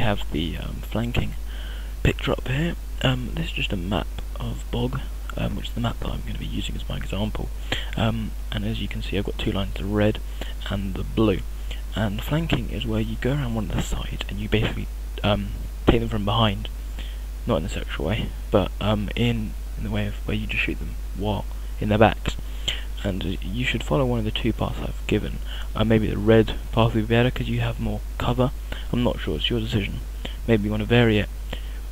have the flanking picture up here. This is just a map of Bog, which is the map that I'm going to be using as my example. And as you can see, I've got two lines, the red and the blue. And flanking is where you go around one of the sides and you basically take them from behind, not in a sexual way, but in the way of where you just shoot them while in their backs. And you should follow one of the two paths I've given. Maybe the red path would be better because you have more cover. I'm not sure, it's your decision. Maybe you want to vary it,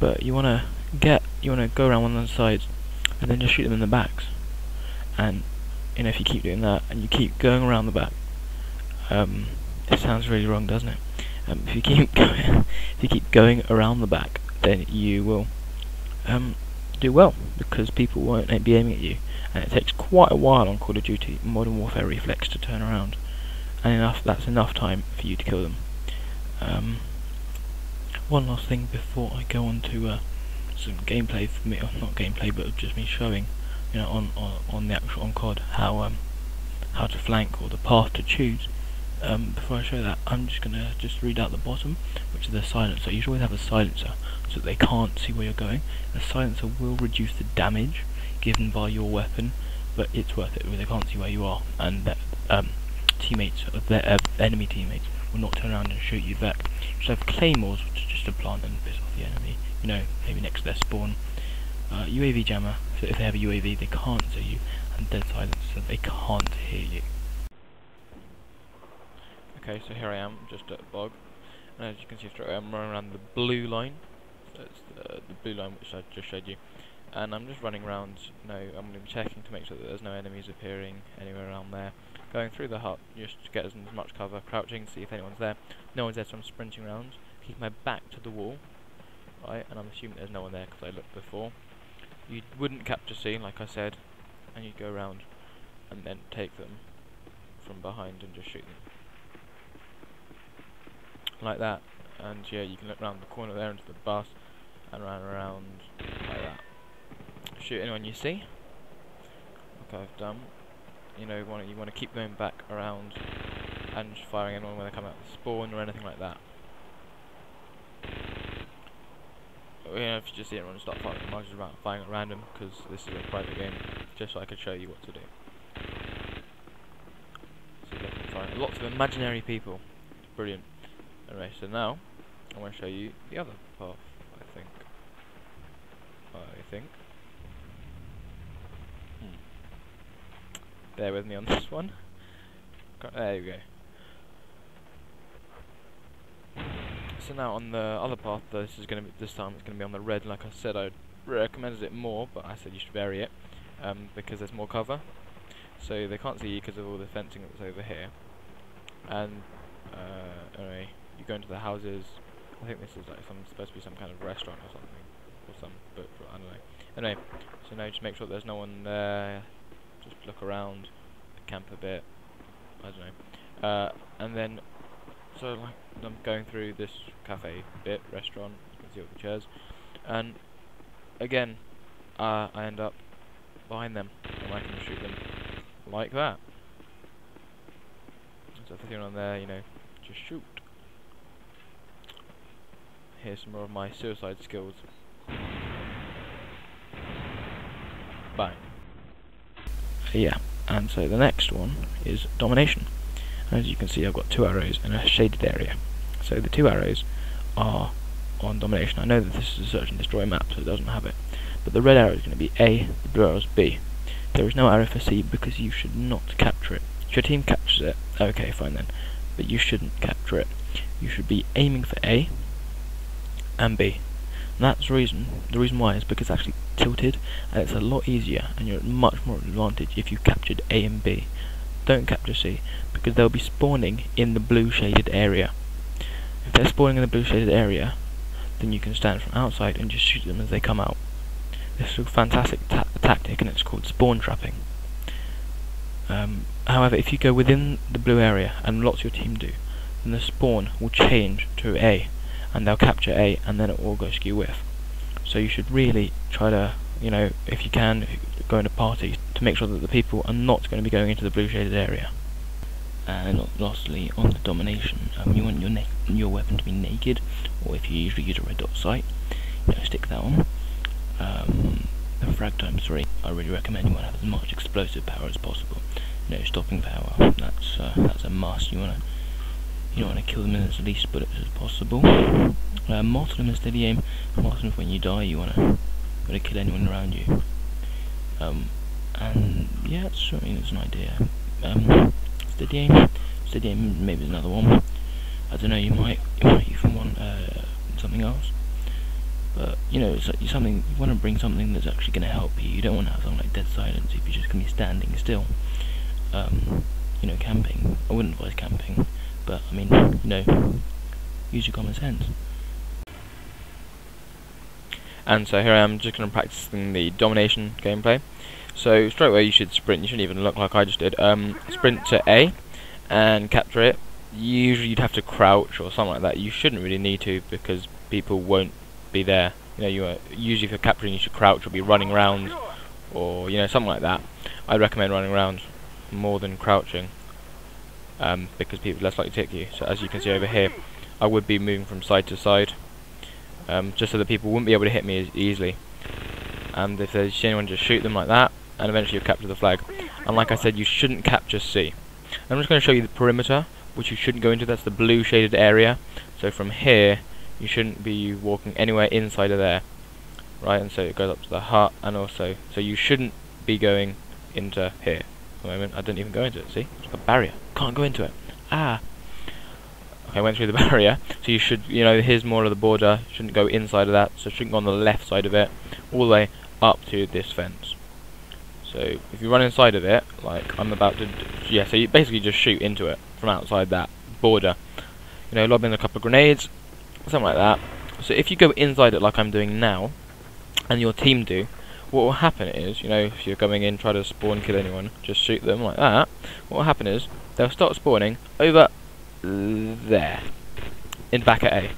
but you want to go around one of the sides and then just shoot them in the backs. And if you keep doing that and you keep going around the back, it sounds really wrong, doesn't it? If you keep going around the back, then you will do well, because people won't be aiming at you, and it takes quite a while on Call of Duty Modern Warfare Reflex to turn around, and that's enough time for you to kill them. One last thing before I go on to some gameplay for me, or not gameplay, but just me showing, on the actual COD how to flank or the path to choose. Before I show that, I'm just gonna read out the bottom, which is the silencer. You should always have a silencer so that they can't see where you're going. The silencer will reduce the damage given by your weapon, but it's worth it because they can't see where you are, and that teammates of their enemy teammates will not turn around and shoot you back. You should have claymores, which is just to plant and piss off the enemy. Maybe next to their spawn. UAV jammer, so if they have a UAV, they can't see you, and dead silence, so they can't hear you. Okay, so here I am, just at Bog, and as you can see straight away, I'm running around the blue line. So it's the blue line which I just showed you, and I'm just running around. I'm going to be checking to make sure that there's no enemies appearing anywhere around there. Going through the hut, just to get as much cover, crouching, see if anyone's there. No one's there, so I'm sprinting around, keep my back to the wall, right? And I'm assuming there's no one there because I looked before. You wouldn't capture C, like I said, and you'd go around and then take them from behind and just shoot them. Like that, and yeah, you can look around the corner there into the bus and run around like that. Shoot anyone you see, like I've done. You want to keep going back around and just firing anyone when they come out of the spawn or anything like that. If you just see anyone start firing, I'm just firing at random because this is a private game, just so I could show you what to do. So definitely firing lots of imaginary people. Brilliant. Anyway, so now I want to show you the other path. I think. Bear with me on this one. There you go. So now on the other path, this time it's going to be on the red. Like I said, I recommended it more, but I said you should vary it because there's more cover. So they can't see you because of all the fencing that's over here. And anyway, you go into the houses. I think this is like supposed to be some kind of restaurant or something, or some book. I don't know. Anyway, so now just make sure there's no one there. Just look around, camp a bit. I don't know. And then, so like I'm going through this cafe bit, restaurant. You can see all the chairs, and again, I end up behind them, and I can shoot them like that. So if there's anyone on there, just shoot. Here's some more of my suicide skills. Bang. Yeah, and so the next one is Domination. As you can see, I've got two arrows in a shaded area. So the two arrows are on Domination. I know that this is a search and destroy map, so it doesn't have it. But the red arrow is going to be A, the blue arrow is B. There is no arrow for C because you should not capture it. If your team captures it, okay, fine then. But you shouldn't capture it. You should be aiming for A and B. And that's the reason why is because it's actually tilted, and it's a lot easier, and you're at much more advantage if you captured A and B. Don't capture C, because they'll be spawning in the blue shaded area. If they're spawning in the blue shaded area, then you can stand from outside and just shoot them as they come out. This is a fantastic tactic, and it's called spawn trapping. However, if you go within the blue area, and lots of your team do, then the spawn will change to A, and they'll capture A, and then it will go skew whiff. So you should really try to, if you can, go in a party to make sure that the people are not going to be going into the blue shaded area. And lastly, on the Domination, you want your weapon to be naked, or if you usually use a red dot sight, stick that on. The frag times 3, I really recommend you want to have as much explosive power as possible. Stopping power, that's a must. You want to kill them in as least bullets as possible. Martyrdom and steady aim. Martyrdom, when you die, you want to kill anyone around you. And yeah, it's an idea. Steady aim maybe is another one. I don't know. You might even want something else. But it's like you want to bring something that's actually going to help you. You don't want to have something like dead silence if you're just going to be standing still. Camping. I wouldn't advise camping, but I mean, use your common sense. And so here I am, just going to practicing the Domination gameplay. So straight away you should sprint. You shouldn't even look like I just did. Sprint to A and capture it. Usually you'd have to crouch or something like that. You shouldn't really need to, because people won't be there. Usually if you're capturing, you should crouch or be running around, or something like that. I'd recommend running around more than crouching, because people are less likely to hit you. So as you can see over here, I would be moving from side to side, just so that people wouldn't be able to hit me as easily. And if there's anyone, just shoot them like that, and eventually you'll capture the flag. And like I said, you shouldn't capture C. I'm just going to show you the perimeter, which you shouldn't go into. That's the blue shaded area. So from here, you shouldn't be walking anywhere inside of there, right? And so it goes up to the hut, and also, so you shouldn't be going into here. At the moment, I didn't even go into it. See, it's like a barrier. Can't go into it. Ah. Okay, I went through the barrier. So you should, here's more of the border. You shouldn't go inside of that. So it shouldn't go on the left side of it, all the way up to this fence. So if you run inside of it, like I'm about to, so you basically just shoot into it from outside that border. Lob in a couple of grenades, something like that. So if you go inside it like I'm doing now, and your team do, what will happen is, if you're going in, try to spawn kill anyone, just shoot them like that. What will happen is, they'll start spawning over there, in back at A.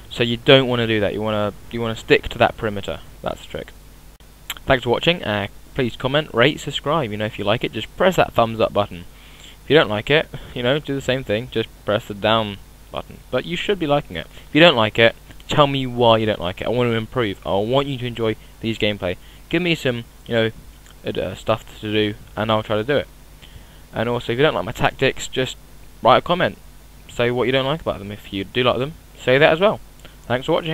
So you don't want to do that. You want to stick to that perimeter. That's the trick. Thanks for watching. Please comment, rate, subscribe. If you like it, just press that thumbs up button. If you don't like it, do the same thing. Just press the down button. But you should be liking it. If you don't like it, tell me why you don't like it. I want to improve. I want you to enjoy these gameplay. Give me some, stuff to do, and I'll try to do it. And also, if you don't like my tactics, just write a comment. Say what you don't like about them. If you do like them, say that as well. Thanks for watching.